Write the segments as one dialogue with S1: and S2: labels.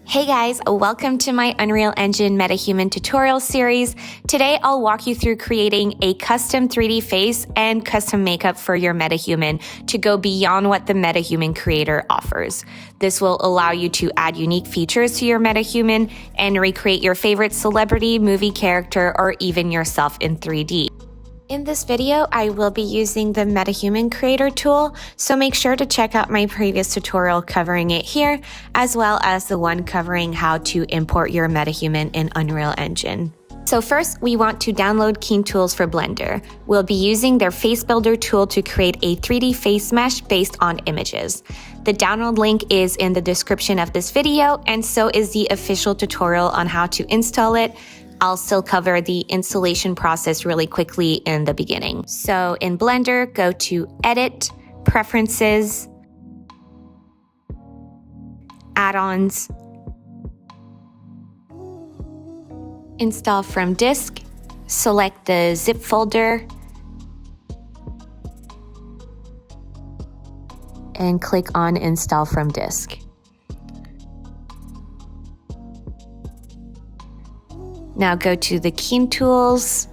S1: Hey guys, welcome to my Unreal Engine MetaHuman tutorial series. Today I'll walk you through creating a custom 3D face and custom makeup for your MetaHuman to go beyond what the MetaHuman Creator offers. This will allow you to add unique features to your MetaHuman and recreate your favorite celebrity, movie character, or even yourself in 3D. In this video, I will be using the MetaHuman Creator tool, so make sure to check out my previous tutorial covering it here, as well as the one covering how to import your MetaHuman in Unreal Engine. So first, we want to download KeenTools for Blender. We'll be using their FaceBuilder tool to create a 3D face mesh based on images. The download link is in the description of this video, and so is the official tutorial on how to install it. I'll still cover the installation process really quickly in the beginning. So in Blender, go to Edit, Preferences, Add-ons, Install from Disk, select the zip folder, and click on Install from Disk. Now go to the KeenTools,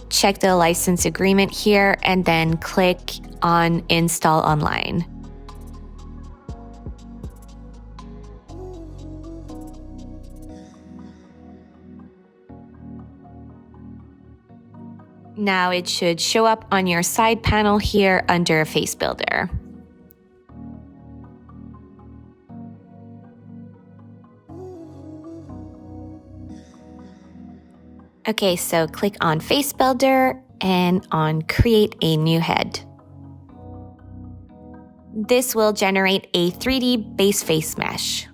S1: check the license agreement here, and then click on Install Online. Now it should show up on your side panel here under FaceBuilder. Okay, so click on FaceBuilder and on Create a New Head. This will generate a 3D base face mesh.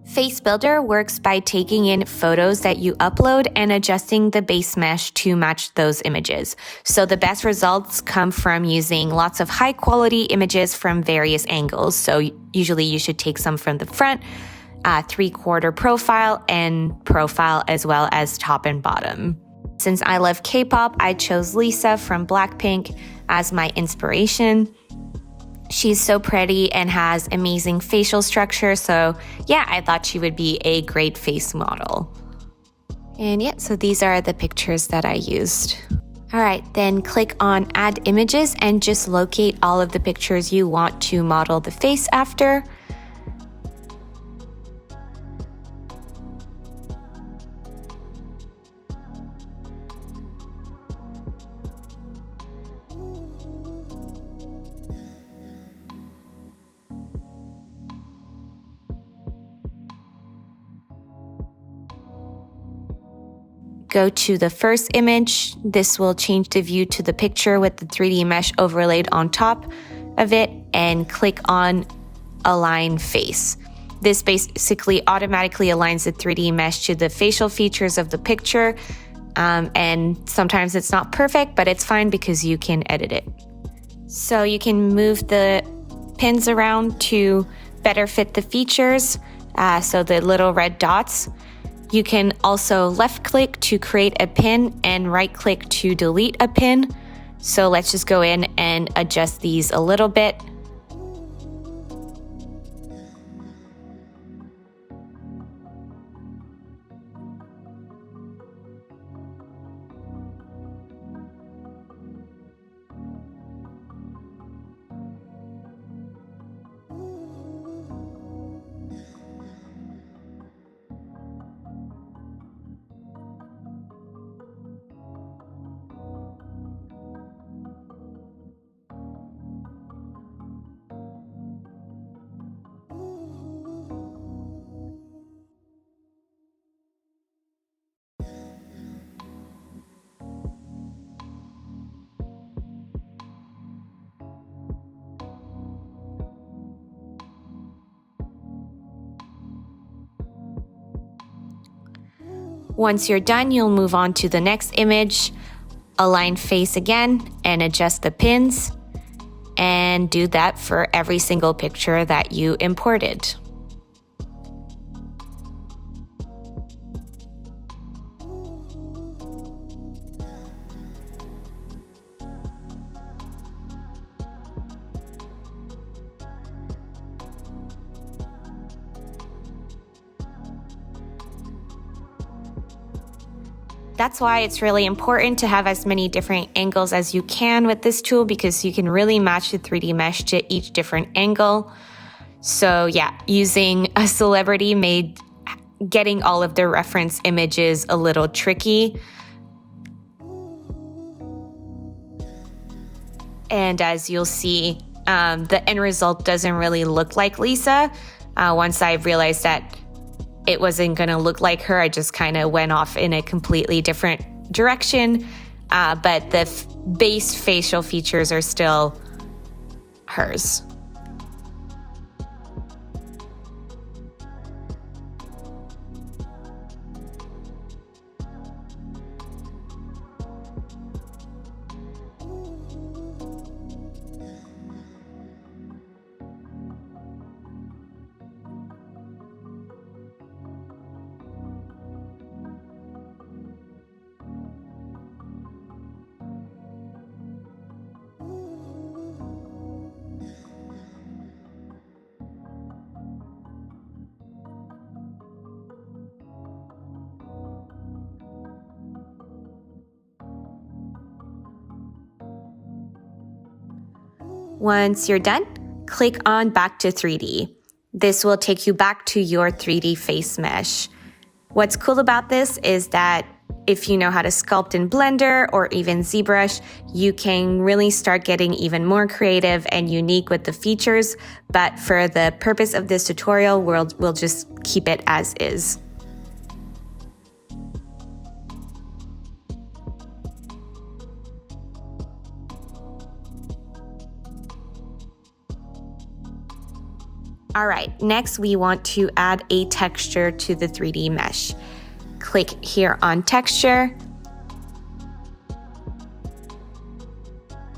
S1: FaceBuilder works by taking in photos that you upload and adjusting the base mesh to match those images. So the best results come from using lots of high quality images from various angles. So usually you should take some from the front, 3/4 profile, and profile, as well as top and bottom. Since I love K-pop, I chose Lisa from Blackpink as my inspiration. She's so pretty and has amazing facial structure, so yeah, I thought she would be a great face model. And yeah, so these are the pictures that I used. All right, then click on Add Images and just locate all of the pictures you want to model the face after. Go to the first image. This will change the view to the picture with the 3D mesh overlaid on top of it, and click on Align Face. This basically automatically aligns the 3D mesh to the facial features of the picture, and sometimes it's not perfect, but it's fine because you can edit it. So you can move the pins around to better fit the features, so the little red dots. You can also left-click to create a pin and right-click to delete a pin. So let's just go in and adjust these a little bit. Once you're done, you'll move on to the next image, align face again, and adjust the pins, and do that for every single picture that you imported. That's why it's really important to have as many different angles as you can with this tool, because you can really match the 3D mesh to each different angle. So yeah, using a celebrity made getting all of the reference images a little tricky. And as you'll see, the end result doesn't really look like Lisa. Once I realized that it wasn't going to look like her, I just kind of went off in a completely different direction. But the base facial features are still hers. Once you're done, click on Back to 3D. This will take you back to your 3D face mesh. What's cool about this is that if you know how to sculpt in Blender or even ZBrush, you can really start getting even more creative and unique with the features. But for the purpose of this tutorial, we'll just keep it as is. All right, next we want to add a texture to the 3D mesh. Click here on Texture.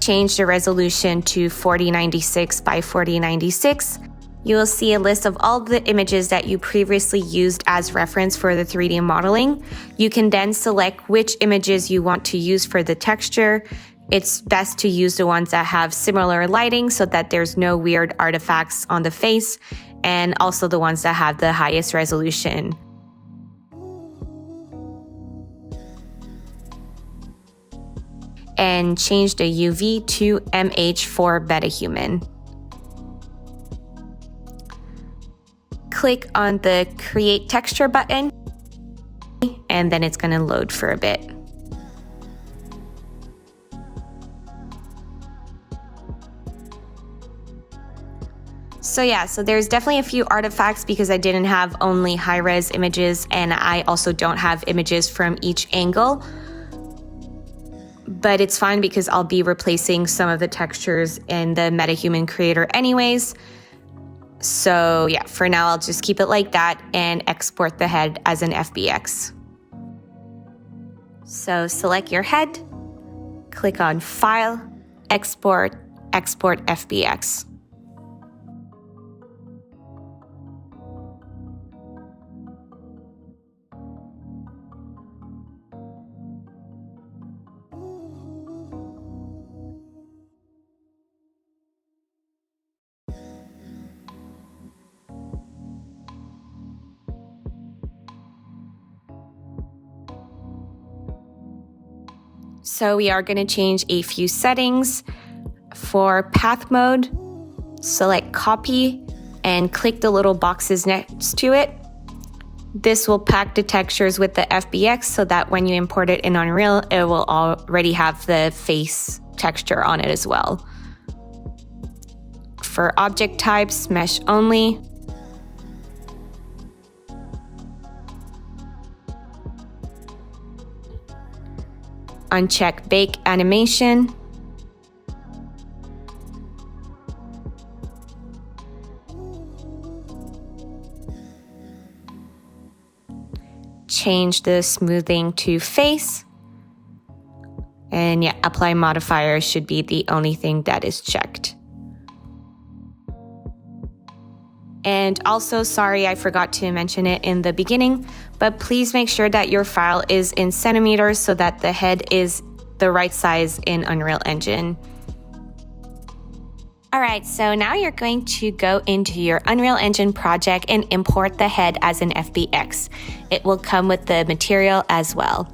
S1: Change the resolution to 4096 by 4096. You will see a list of all the images that you previously used as reference for the 3D modeling. You can then select which images you want to use for the texture. It's best to use the ones that have similar lighting so that there's no weird artifacts on the face, and also the ones that have the highest resolution. And change the UV to MH for MetaHuman. Click on the Create Texture button, and then it's going to load for a bit. So there's definitely a few artifacts because I didn't have only high-res images, and I also don't have images from each angle. But it's fine because I'll be replacing some of the textures in the MetaHuman Creator anyways. So yeah, for now I'll just keep it like that and export the head as an FBX. So select your head, click on File, Export, Export FBX. So we are going to change a few settings. For path mode, select copy and click the little boxes next to it. This will pack the textures with the FBX so that when you import it in Unreal, it will already have the face texture on it as well. For object types, mesh only. Uncheck Bake Animation. Change the smoothing to face. And yeah, Apply Modifier should be the only thing that is checked. And also, sorry, I forgot to mention it in the beginning, but please make sure that your file is in centimeters so that the head is the right size in Unreal Engine. All right, so now you're going to go into your Unreal Engine project and import the head as an FBX. It will come with the material as well.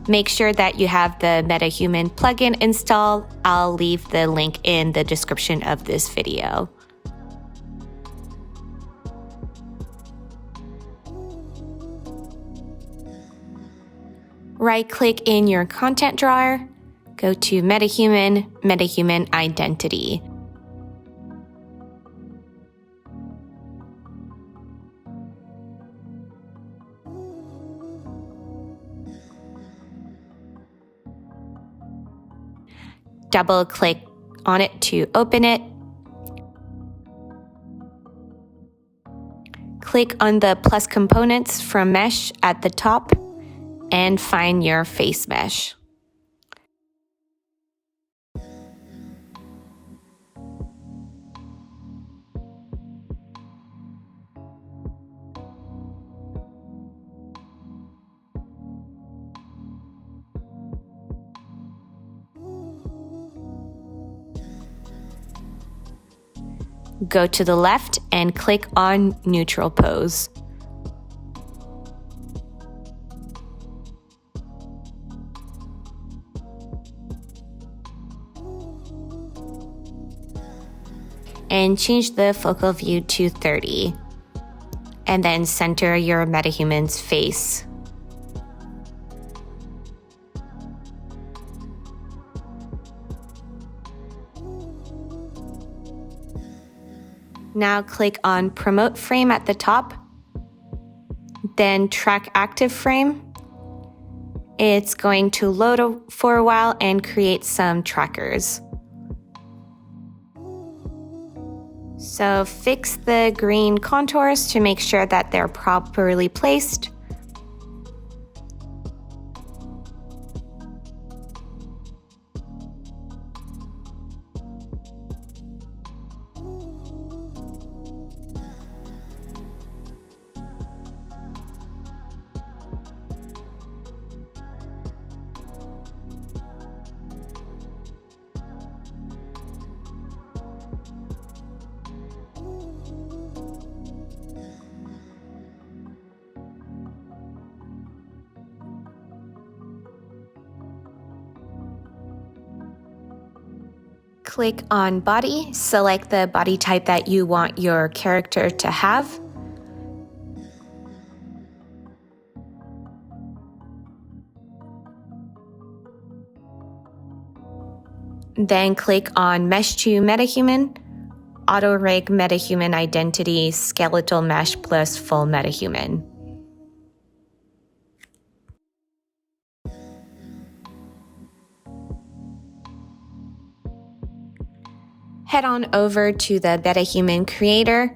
S1: Make sure that you have the MetaHuman plugin installed. I'll leave the link in the description of this video. Right-click in your content drawer, go to MetaHuman, MetaHuman Identity. Double-click on it to open it. Click on the plus components from Mesh at the top and find your face mesh. Go to the left and click on Neutral Pose. And change the focal view to 30. And then center your MetaHuman's face. Now click on Promote Frame at the top, then Track Active Frame. It's going to load for a while and create some trackers. So fix the green contours to make sure that they're properly placed. Click on Body, select the body type that you want your character to have. Then click on Mesh to MetaHuman, Auto Rig MetaHuman Identity, Skeletal Mesh plus Full MetaHuman. Head on over to the MetaHuman Creator.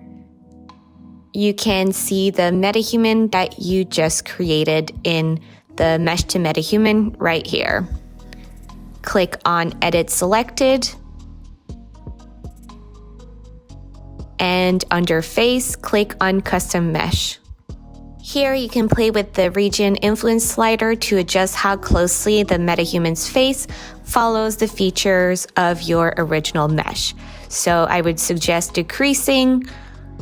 S1: You can see the MetaHuman that you just created in the Mesh to MetaHuman right here. Click on Edit Selected. And under Face, click on Custom Mesh. Here you can play with the region influence slider to adjust how closely the MetaHuman's face follows the features of your original mesh. So I would suggest decreasing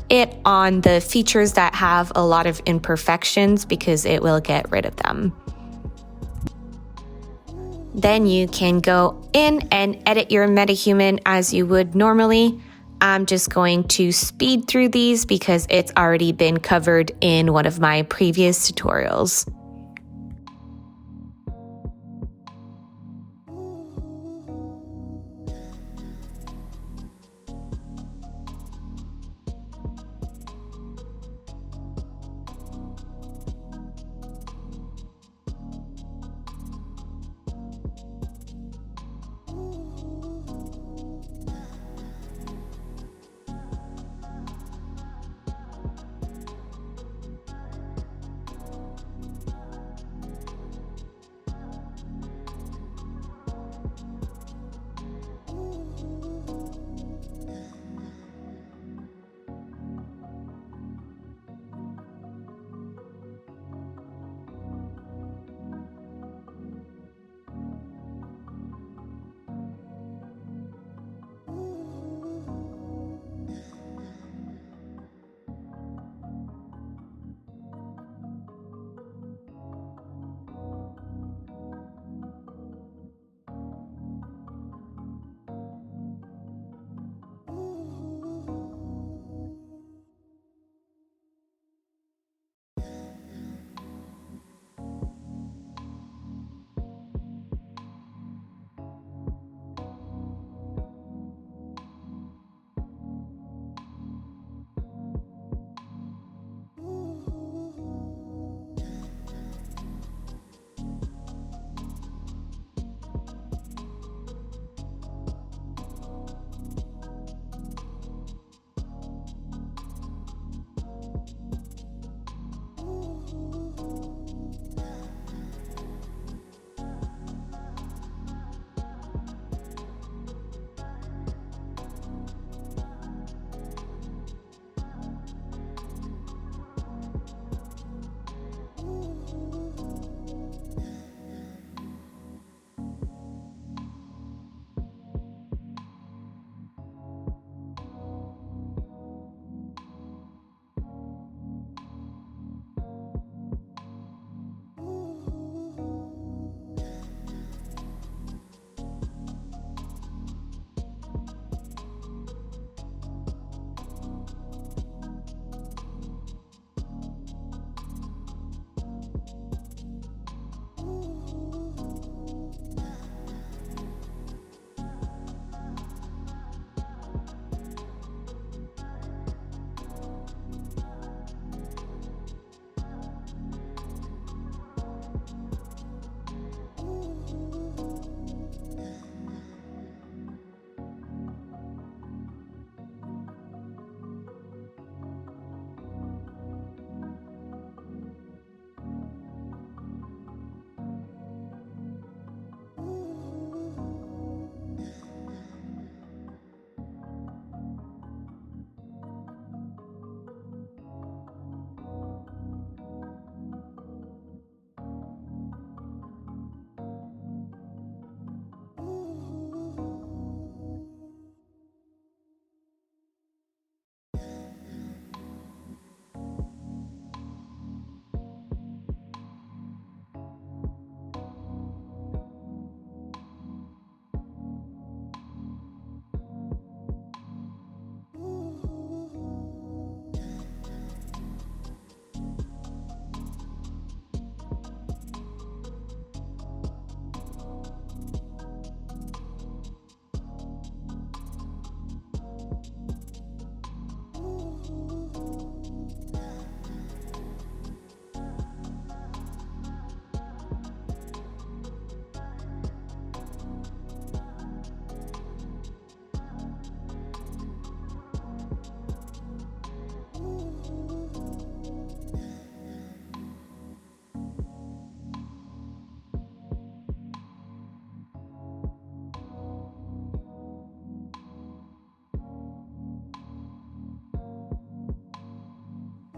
S1: it on the features that have a lot of imperfections because it will get rid of them. Then you can go in and edit your MetaHuman as you would normally. I'm just going to speed through these because it's already been covered in one of my previous tutorials.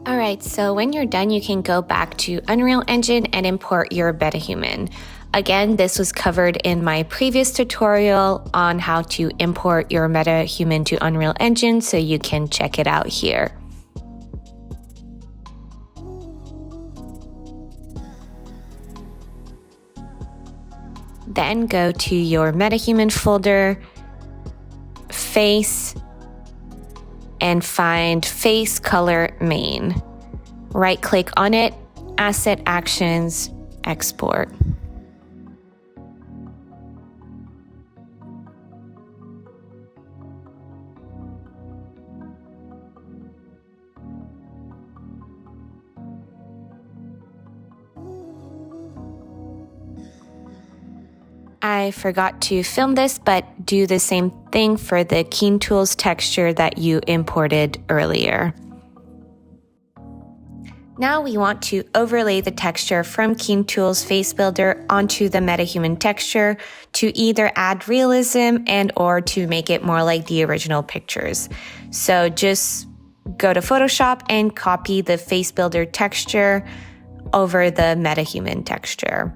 S1: Alright, so when you're done, you can go back to Unreal Engine and import your MetaHuman. Again, this was covered in my previous tutorial on how to import your MetaHuman to Unreal Engine, so you can check it out here. Then go to your MetaHuman folder, Face, and find Face Color Main. Right-click on it, Asset Actions, Export. I forgot to film this, but do the same thing for the KeenTools texture that you imported earlier. Now we want to overlay the texture from KeenTools FaceBuilder onto the MetaHuman texture to either add realism and or to make it more like the original pictures. So just go to Photoshop and copy the FaceBuilder texture over the MetaHuman texture.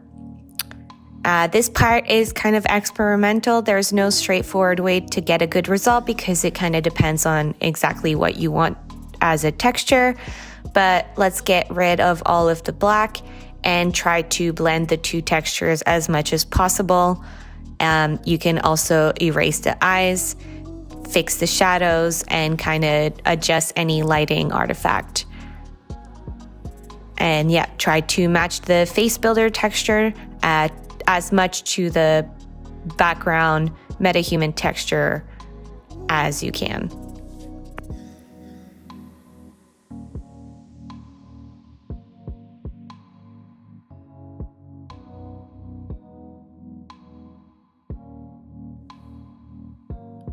S1: This part is kind of experimental. There's no straightforward way to get a good result because it kind of depends on exactly what you want as a texture. But let's get rid of all of the black and try to blend the two textures as much as possible. You can also erase the eyes, fix the shadows, and kind of adjust any lighting artifact. And yeah, try to match the FaceBuilder texture as much to the background MetaHuman texture as you can.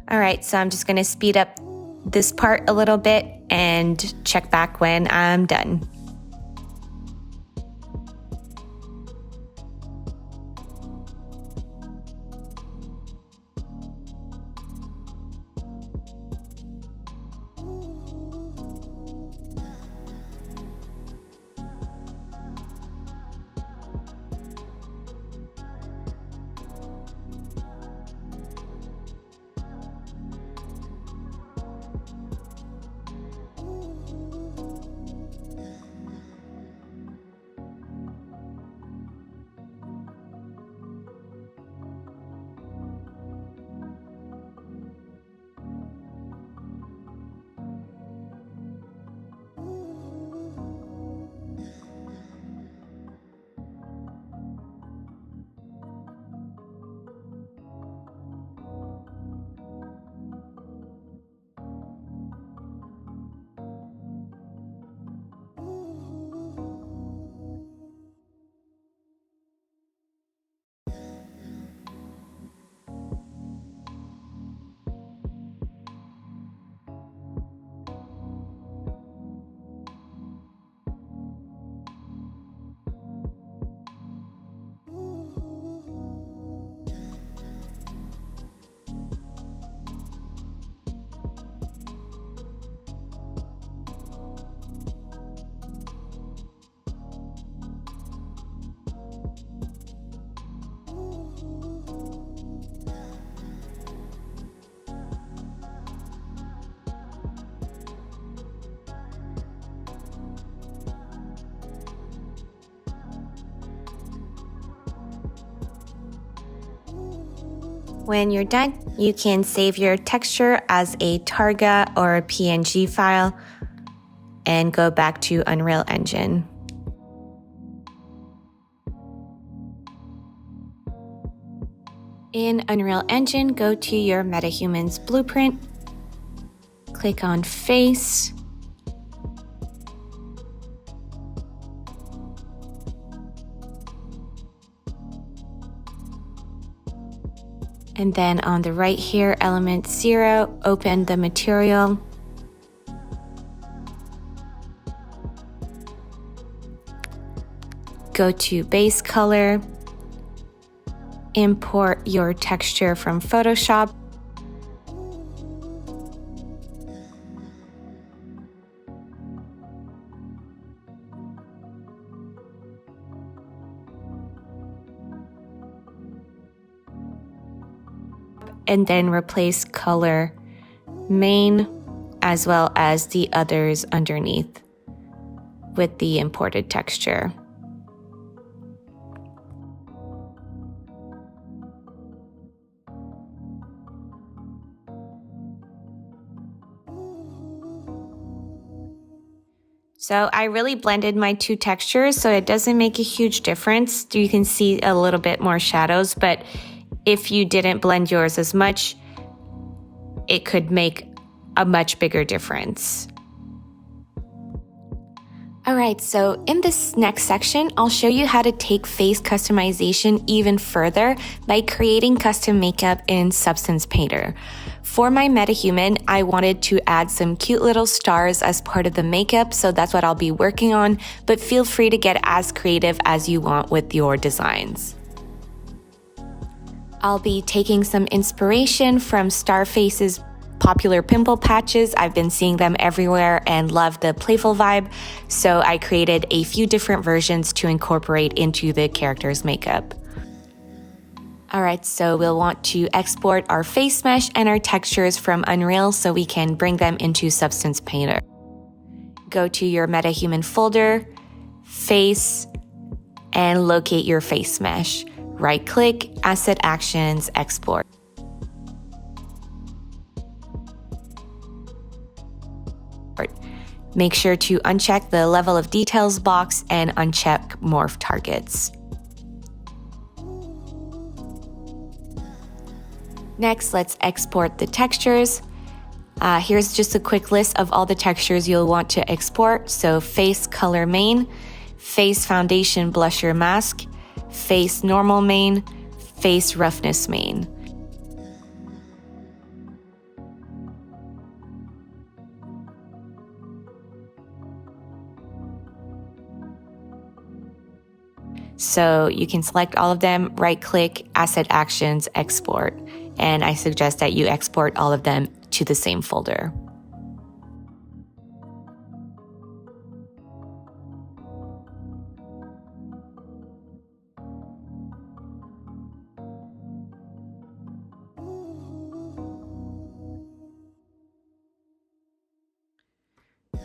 S1: All right, so I'm just going to speed up this part a little bit and check back when I'm done. When you're done, you can save your texture as a Targa or a PNG file and go back to Unreal Engine. In Unreal Engine, go to your MetaHuman's blueprint, click on Face, and then on the right here, element 0, open the material. Go to base color, import your texture from Photoshop. and then replace color main as well as the others underneath with the imported texture. So I really blended my two textures, so it doesn't make a huge difference. You can see a little bit more shadows, but if you didn't blend yours as much, it could make a much bigger difference. All right, so in this next section, I'll show you how to take face customization even further by creating custom makeup in Substance Painter. For my MetaHuman, I wanted to add some cute little stars as part of the makeup, so that's what I'll be working on, but feel free to get as creative as you want with your designs. I'll be taking some inspiration from Starface's popular pimple patches. I've been seeing them everywhere and love the playful vibe, so I created a few different versions to incorporate into the character's makeup. All right, so we'll want to export our face mesh and our textures from Unreal so we can bring them into Substance Painter. Go to your MetaHuman folder, Face, and locate your face mesh. Right-click, Asset Actions, Export. Make sure to uncheck the Level of Details box and uncheck Morph Targets. Next, let's export the textures. Here's just a quick list of all the textures you'll want to export. So face color main, face foundation blusher mask, face normal main, face roughness main. So you can select all of them, right-click, Asset Actions, Export. And I suggest that you export all of them to the same folder.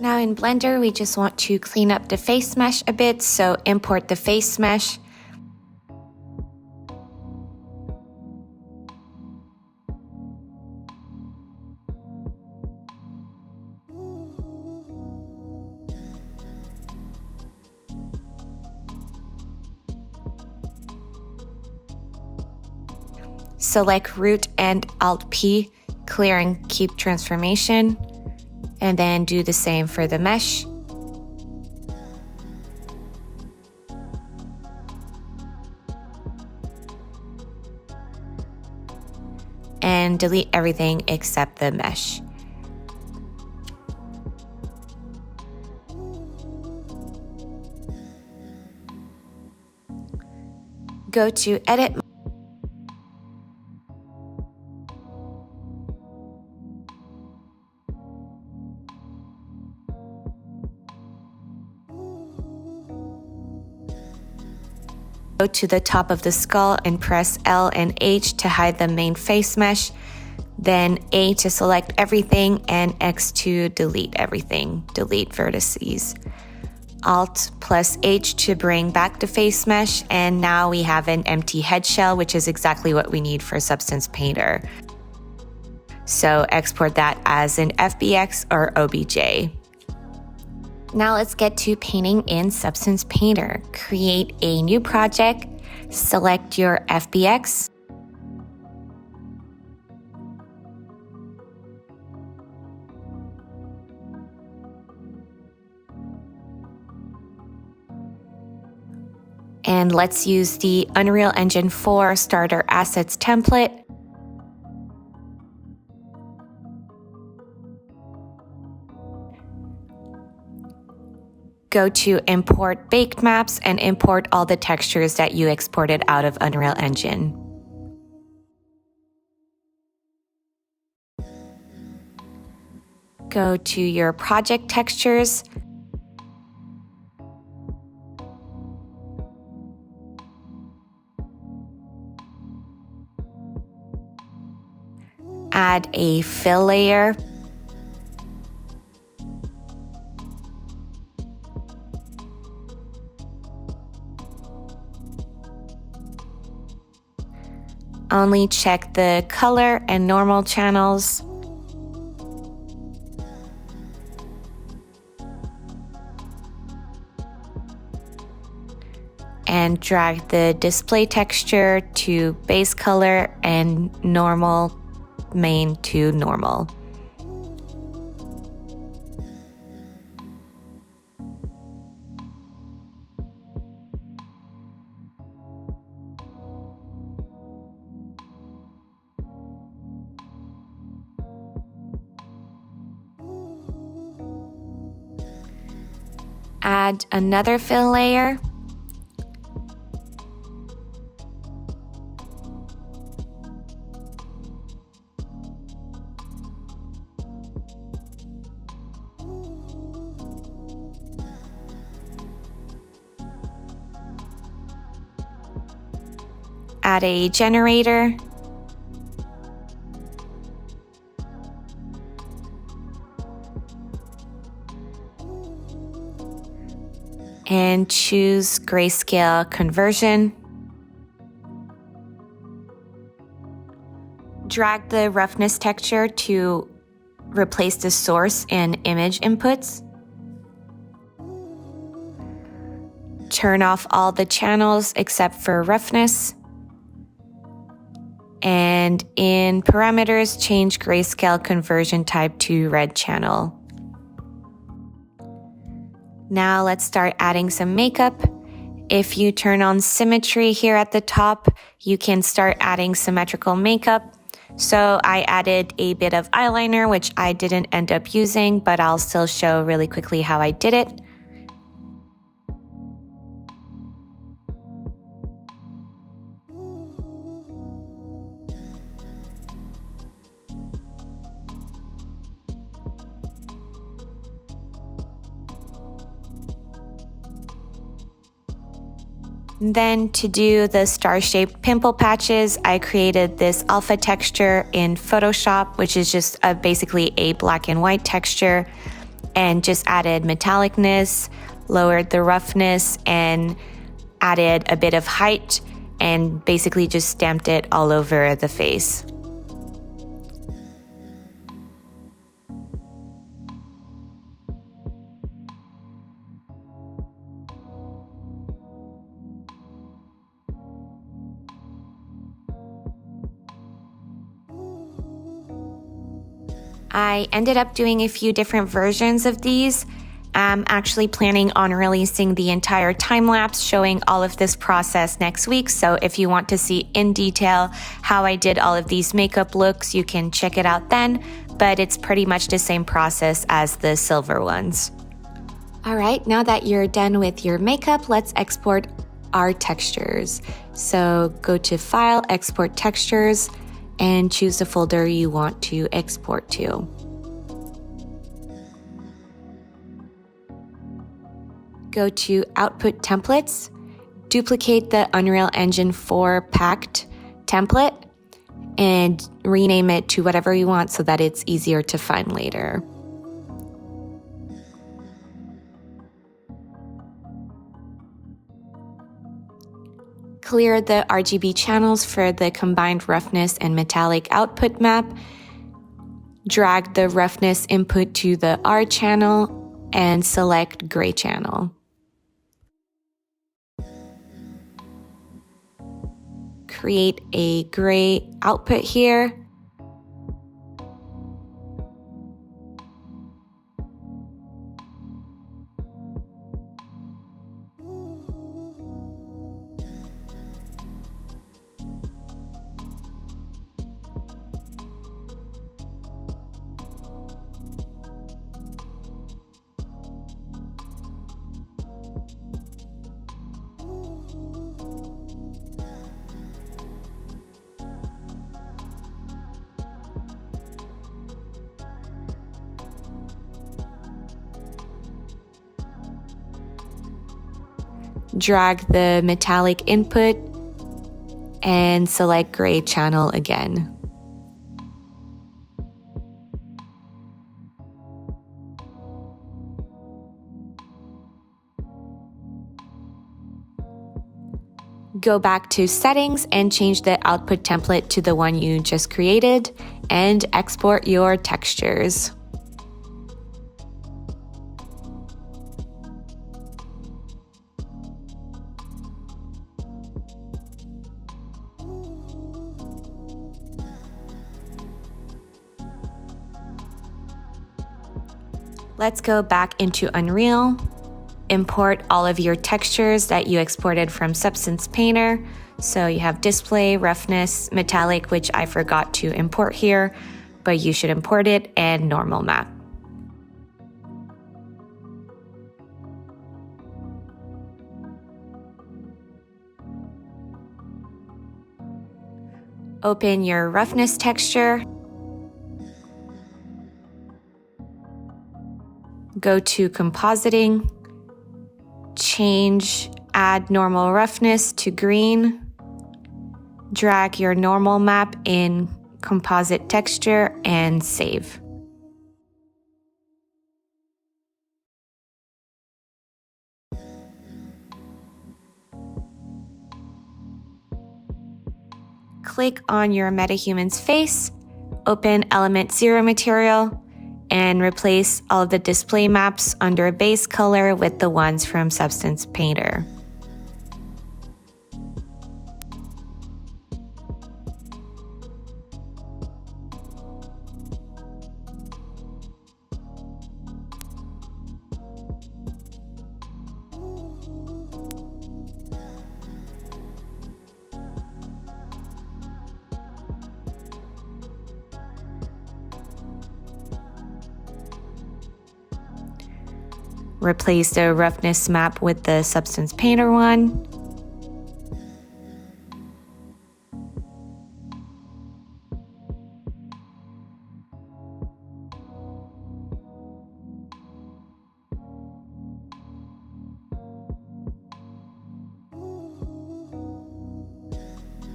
S1: Now in Blender, we just want to clean up the face mesh a bit, so import the face mesh. Select Root and Alt-P, clear and keep transformation, and then do the same for the mesh. And delete everything except the mesh. Go to Edit. Go to the top of the skull and press L and H to hide the main face mesh, then A to select everything and X to delete everything, delete vertices. Alt plus H to bring back the face mesh, and now we have an empty head shell, which is exactly what we need for Substance Painter. So export that as an FBX or OBJ. Now let's get to painting in Substance Painter. Create a new project, select your FBX, and let's use the Unreal Engine 4 Starter Assets template. Go to Import Baked Maps and import all the textures that you exported out of Unreal Engine. Go to your project textures. add a fill layer. Only check the color and normal channels. And drag the display texture to base color and normal main to normal. Add another fill layer. Add a generator. And choose grayscale conversion. Drag the roughness texture to replace the source and image inputs. Turn off all the channels except for roughness. And in parameters, change grayscale conversion type to red channel. Now let's start adding some makeup. If you turn on symmetry here at the top, you can start adding symmetrical makeup. So I added a bit of eyeliner, which I didn't end up using, but I'll still show really quickly how I did it. Then to do the star-shaped pimple patches, I created this alpha texture in Photoshop, which is just basically a black and white texture, and just added metallicness, lowered the roughness, and added a bit of height, and basically just stamped it all over the face. I ended up doing a few different versions of these. I'm actually planning on releasing the entire time lapse showing all of this process next week. So if you want to see in detail how I did all of these makeup looks, you can check it out then, but it's pretty much the same process as the silver ones. All right, now that you're done with your makeup, let's export our textures. So go to File, Export Textures, and choose the folder you want to export to. Go to Output Templates, duplicate the Unreal Engine 4 packed template, and rename it to whatever you want so that it's easier to find later. Clear the RGB channels for the combined roughness and metallic output map. Drag the roughness input to the R channel and select gray channel. Create a gray output here. Drag the metallic input and select gray channel again. Go back to settings and change the output template to the one you just created and export your textures. Let's go back into Unreal. Import all of your textures that you exported from Substance Painter. So you have display, roughness, metallic, which I forgot to import here, but you should import it, and normal map. Open your roughness texture. Go to compositing. Add normal roughness to green. Drag your normal map in composite texture and save. Click on your MetaHuman's face, open Element 0 material, and replace all of the display maps under base color with the ones from Substance Painter. Replace the roughness map with the Substance Painter one.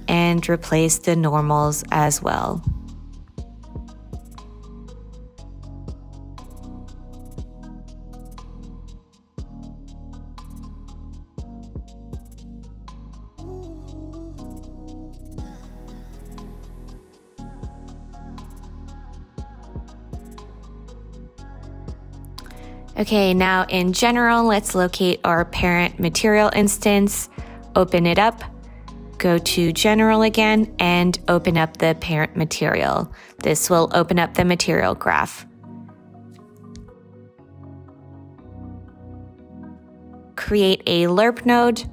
S1: And replace the normals as well. Okay, now in general, let's locate our parent material instance, open it up, go to general again, and open up the parent material. This will open up the material graph. Create a lerp node.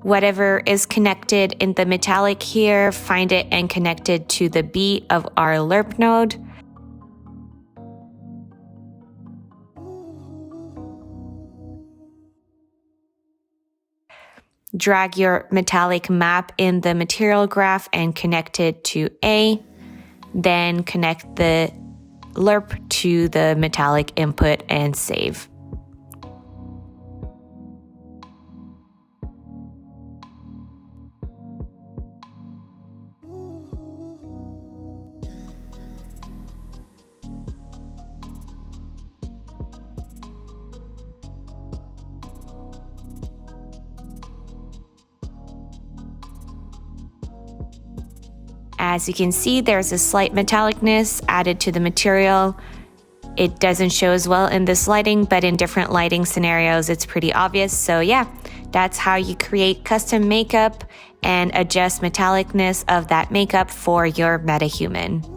S1: Whatever is connected in the metallic here, find it and connect it to the B of our lerp node. Drag your metallic map in the material graph and connect it to A. Then connect the lerp to the metallic input and save. As you can see, there's a slight metallicness added to the material. It doesn't show as well in this lighting, but in different lighting scenarios, it's pretty obvious. So yeah, that's how you create custom makeup and adjust metallicness of that makeup for your MetaHuman.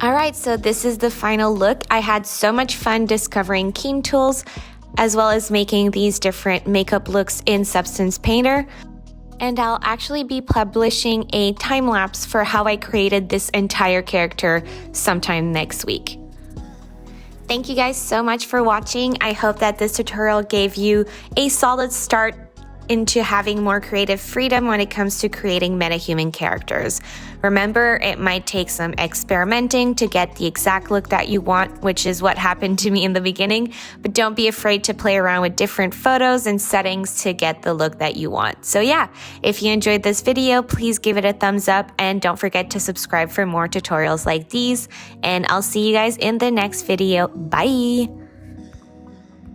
S1: Alright, so this is the final look. I had so much fun discovering KeenTools, as well as making these different makeup looks in Substance Painter. And I'll actually be publishing a time-lapse for how I created this entire character sometime next week. Thank you guys so much for watching. I hope that this tutorial gave you a solid start into having more creative freedom when it comes to creating MetaHuman characters. Remember, it might take some experimenting to get the exact look that you want, which is what happened to me in the beginning, but don't be afraid to play around with different photos and settings to get the look that you want. So yeah, if you enjoyed this video, please give it a thumbs up and don't forget to subscribe for more tutorials like these, and I'll see you guys in the next video. Bye!